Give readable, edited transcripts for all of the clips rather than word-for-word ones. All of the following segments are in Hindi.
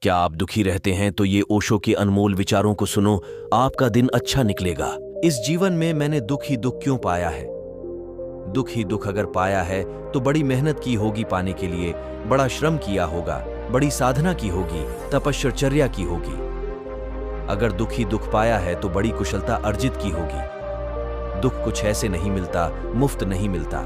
क्या आप दुखी रहते हैं तो ये ओशो के अनमोल विचारों को सुनो, आपका दिन अच्छा निकलेगा। इस जीवन में मैंने दुख ही दुख क्यों पाया है? दुख ही दुख अगर पाया है तो बड़ी मेहनत की होगी पाने के लिए, बड़ा श्रम किया होगा, बड़ी साधना की होगी, तपश्चर्या की होगी। अगर दुख ही दुख पाया है तो बड़ी कुशलता अर्जित की होगी। दुख कुछ ऐसे नहीं मिलता, मुफ्त नहीं मिलता।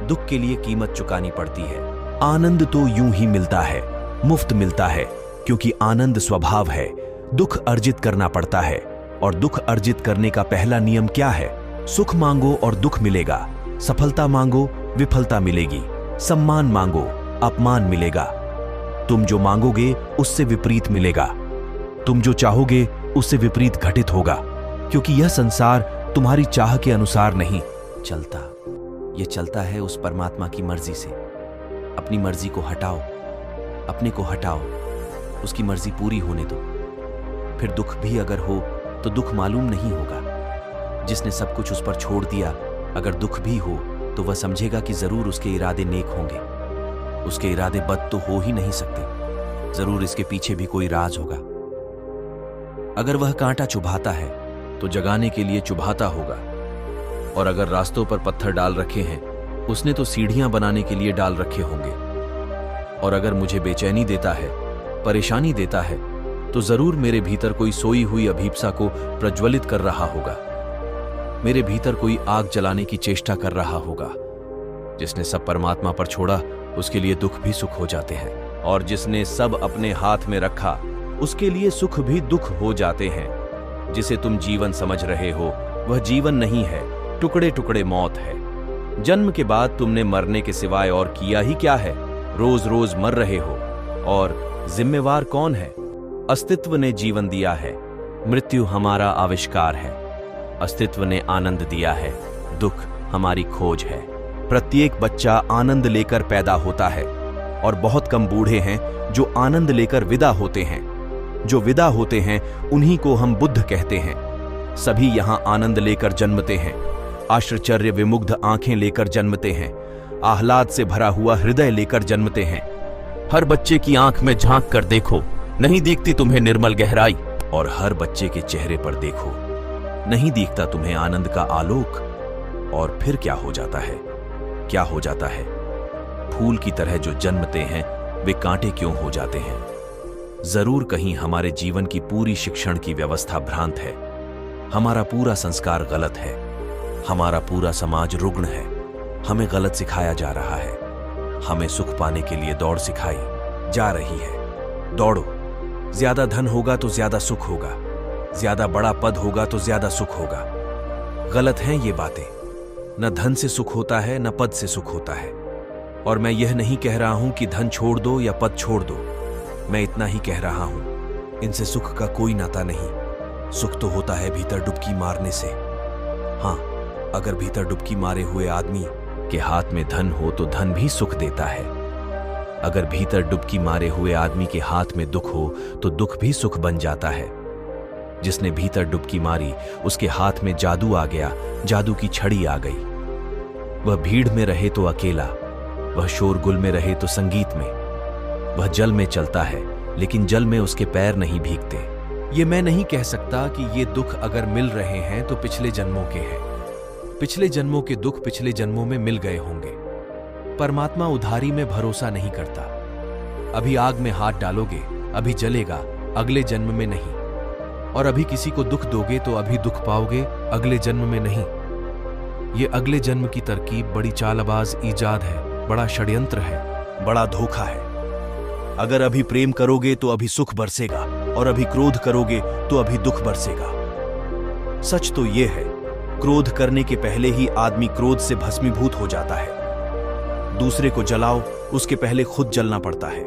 दुख के लिए कीमत चुकानी पड़ती है। आनंद तो यूं ही मिलता है, मुफ्त मिलता है, क्योंकि आनंद स्वभाव है। दुख अर्जित करना पड़ता है, और दुख अर्जित करने का पहला नियम क्या है? सुख मांगो और दुख मिलेगा, सफलता मांगो विफलता मिलेगी, सम्मान मांगो अपमान मिलेगा। तुम जो मांगोगे उससे विपरीत मिलेगा, तुम जो चाहोगे उससे विपरीत घटित होगा, क्योंकि यह संसार तुम्हारी चाह के अनुसार नहीं चलता। यह चलता है उस परमात्मा की मर्जी से। अपनी मर्जी को हटाओ, अपने को हटाओ, उसकी मर्जी पूरी होने दो। फिर दुख भी अगर हो तो दुख मालूम नहीं होगा। जिसने सब कुछ उस पर छोड़ दिया, अगर दुख भी हो तो वह समझेगा कि जरूर उसके इरादे नेक होंगे। उसके इरादे बद तो हो ही नहीं सकते, जरूर इसके पीछे भी कोई राज होगा। अगर वह कांटा चुभाता है तो जगाने के लिए चुभाता होगा, और अगर रास्तों पर पत्थर डाल रखे हैं, उसने तो सीढ़ियां बनाने के लिए डाल रखे होंगे। और अगर मुझे बेचैनी देता है, परेशानी देता है, तो जरूर मेरे भीतर कोई सोई हुई अभीप्सा को प्रज्वलित कर रहा होगा। मेरे भीतर कोई आग जलाने की चेष्टा कर रहा होगा। जिसने सब परमात्मा पर छोड़ा, उसके लिए दुख भी सुख हो जाते हैं, और जिसने सब अपने हाथ में रखा, उसके लिए सुख भी दुख हो जाते हैं। जिसे तुम जीवन समझ रहे हो, वह जीवन नहीं है, टुकड़े टुकड़े मौत है। जन्म के बाद तुमने मरने के सिवाय और किया ही क्या है? रोज रोज मर रहे हो, और जिम्मेवार कौन है? अस्तित्व ने जीवन दिया है, मृत्यु हमारा आविष्कार है। अस्तित्व ने आनंद दिया है, दुख हमारी खोज है। प्रत्येक बच्चा आनंद लेकर पैदा होता है, और बहुत कम बूढ़े हैं जो आनंद लेकर विदा होते हैं। जो विदा होते हैं उन्हीं को हम बुद्ध कहते हैं। सभी यहां आनंद लेकर जन्मते हैं, आश्चर्य विमुग्ध आंखें लेकर जन्मते हैं, आह्लाद से भरा हुआ हृदय लेकर जन्मते हैं। हर बच्चे की आंख में झांक कर देखो, नहीं दिखती तुम्हें निर्मल गहराई। और हर बच्चे के चेहरे पर देखो, नहीं दिखता तुम्हें आनंद का आलोक। और फिर क्या हो जाता है? क्या हो जाता है? फूल की तरह जो जन्मते हैं, वे कांटे क्यों हो जाते हैं? जरूर कहीं हमारे जीवन की पूरी शिक्षण की व्यवस्था भ्रांत है। हमारा पूरा संस्कार गलत है, हमारा पूरा समाज रुग्ण है। हमें गलत सिखाया जा रहा है। हमें सुख पाने के लिए दौड़ सिखाई जा रही है। दौड़ो, ज्यादा धन होगा तो ज्यादा सुख होगा, ज्यादा बड़ा पद होगा तो ज्यादा सुख होगा। गलत हैं ये बातें। न धन से सुख होता है, न पद से सुख होता है। और मैं यह नहीं कह रहा हूं कि धन छोड़ दो या पद छोड़ दो। मैं इतना ही कह रहा हूं, इनसे सुख का कोई नाता नहीं। सुख तो होता है भीतर डुबकी मारने से। हां, अगर भीतर डुबकी मारे हुए आदमी के हाथ में धन हो तो धन भी सुख देता है। अगर भीतर डुबकी मारे हुए आदमी के हाथ में दुख हो तो दुख भी सुख बन जाता है। जिसने भीतर डुबकी मारी, उसके हाथ में जादू आ गया, जादू की छड़ी आ गई। वह भीड़ में रहे तो अकेला, वह शोरगुल में रहे तो संगीत में। वह जल में चलता है, लेकिन जल में उसके पैर नहीं भीगते। ये मैं नहीं कह सकता कि ये दुख अगर मिल रहे हैं तो पिछले जन्मों के हैं। पिछले जन्मों के दुख पिछले जन्मों में मिल गए होंगे। परमात्मा उधारी में भरोसा नहीं करता। अभी आग में हाथ डालोगे, अभी जलेगा, अगले जन्म में नहीं। और अभी किसी को दुख दोगे तो अभी दुख पाओगे, अगले जन्म में नहीं। ये अगले जन्म की तरकीब बड़ी चालबाज ईजाद है, बड़ा षड्यंत्र है, बड़ा धोखा है। अगर अभी प्रेम करोगे तो अभी सुख बरसेगा, और अभी क्रोध करोगे तो अभी दुख बरसेगा। सच तो यह है, क्रोध करने के पहले ही आदमी क्रोध से भस्मीभूत हो जाता है। दूसरे को जलाओ, उसके पहले खुद जलना पड़ता है।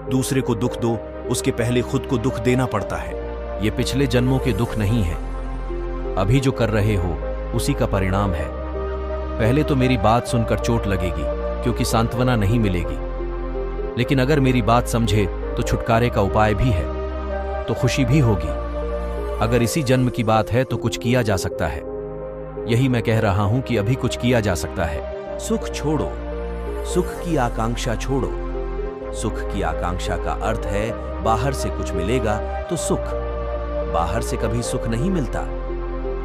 दूसरे को दुख दो, उसके पहले खुद को दुख देना पड़ता है। ये पिछले जन्मों के दुख नहीं है। अभी जो कर रहे हो उसी का परिणाम है। पहले तो मेरी बात सुनकर चोट लगेगी, क्योंकि सांत्वना नहीं मिलेगी। लेकिन अगर मेरी बात समझे तो छुटकारे का उपाय भी है, तो खुशी भी होगी। अगर इसी जन्म की बात है तो कुछ किया जा सकता है। यही मैं कह रहा हूं कि अभी कुछ किया जा सकता है। सुख छोड़ो, सुख की आकांक्षा छोड़ो, सुख की आकांक्षा का अर्थ है बाहर से कुछ मिलेगा तो सुख। बाहर से कभी सुख नहीं मिलता।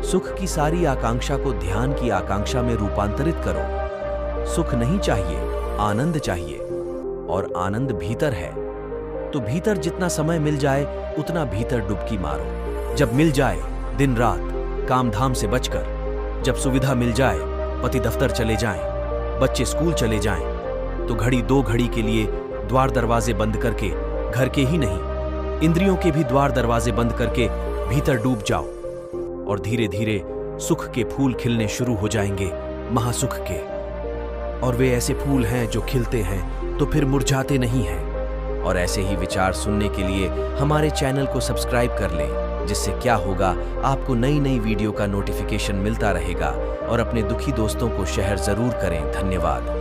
सुख की सारी आकांक्षा को ध्यान की आकांक्षा में रूपांतरित करो। सुख नहीं चाहिए, आनंद चाहिए, और आनंद भीतर है। तो भीतर जितना समय मिल जाए उतना भीतर डुबकी मारो। जब मिल जाए दिन रात काम धाम से बचकर, जब सुविधा मिल जाए पति दफ्तर चले जाएं, बच्चे स्कूल चले जाएं, तो घड़ी दो घड़ी के लिए द्वार दरवाजे बंद करके, घर के ही नहीं इंद्रियों के भी द्वार दरवाजे बंद करके भीतर डूब जाओ, और धीरे धीरे सुख के फूल खिलने शुरू हो जाएंगे, महासुख के। और वे ऐसे फूल हैं जो खिलते हैं तो फिर मुरझाते नहीं हैं। और ऐसे ही विचार सुनने के लिए हमारे चैनल को सब्सक्राइब कर लें, जिससे क्या होगा, आपको नई नई वीडियो का नोटिफिकेशन मिलता रहेगा। और अपने दुखी दोस्तों को शेयर जरूर करें। धन्यवाद।